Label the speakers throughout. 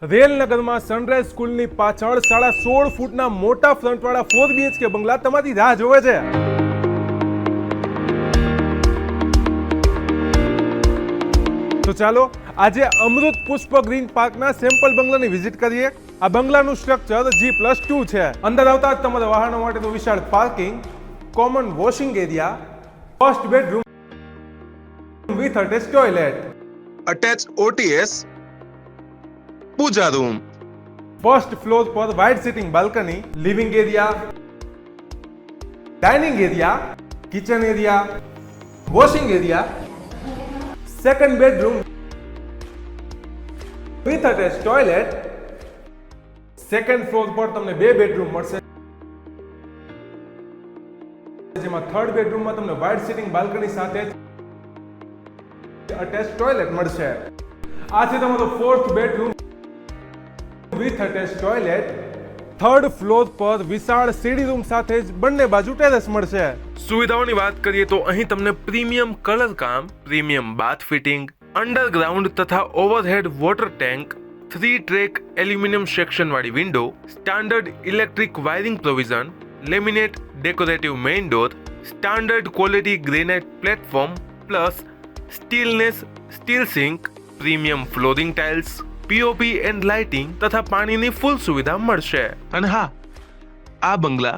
Speaker 1: રેલનગરમાં sunrise સ્કૂલની પાછળ 16.5 ફૂટના મોટા ફ્રન્ટવાળા 4 BHK બંગલા તમારી રાહ જોવે છે. તો ચાલો આજે અમૃત પુષ્પ ગ્રીન પાર્કના સેમ્પલ બંગલાની વિઝિટ કરીએ. આ બંગલાનું સ્ટ્રક્ચર G+2 છે. અંદર આવતા જ તમારા વાહનો માટેનું વિશાળ parking, common washing area, first bedroom with attach toilet,
Speaker 2: attached OTS, puja room,
Speaker 1: first floor પર wide sitting balcony, living area, dining area, kitchen area, washing area, second bedroom with attach toilet. Second floor પર તમને 2 bedroom મળશે, જેમાં third બેડરૂમમાં તમને wide sitting balcony સાથે attach toilet મળશે. આ છે તમારો fourth bedroom with attach toilet. Third floor પર વિશાળ સીડી રૂમ સાથે જ બંને બાજુ ટેરેસ મળશે. સુવિધાઓની વાત કરીએ તો અહીં તમને પ્રીમિયમ કલર કામ, પ્રીમિયમ બાથ ફિટિંગ, અંડરગ્રાઉન્ડ તથા overhead water tank, 3 track aluminium section વાળી window, standard electric wiring provision, laminate decorative main door, standard quality granite platform plus stainless steel sink, premium flooring tiles, POP and lighting તથા પાણીની ફૂલ સુવિધા મળશે. અને હા, આ બંગલા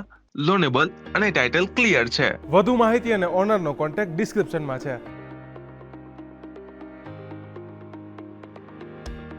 Speaker 1: લોનેબલ અને ટાઇટલ ક્લિયર છે. વધુ માહિતી અને ઓનરનો કોન્ટેક્ટ ડિસ્ક્રિપ્શનમાં છે.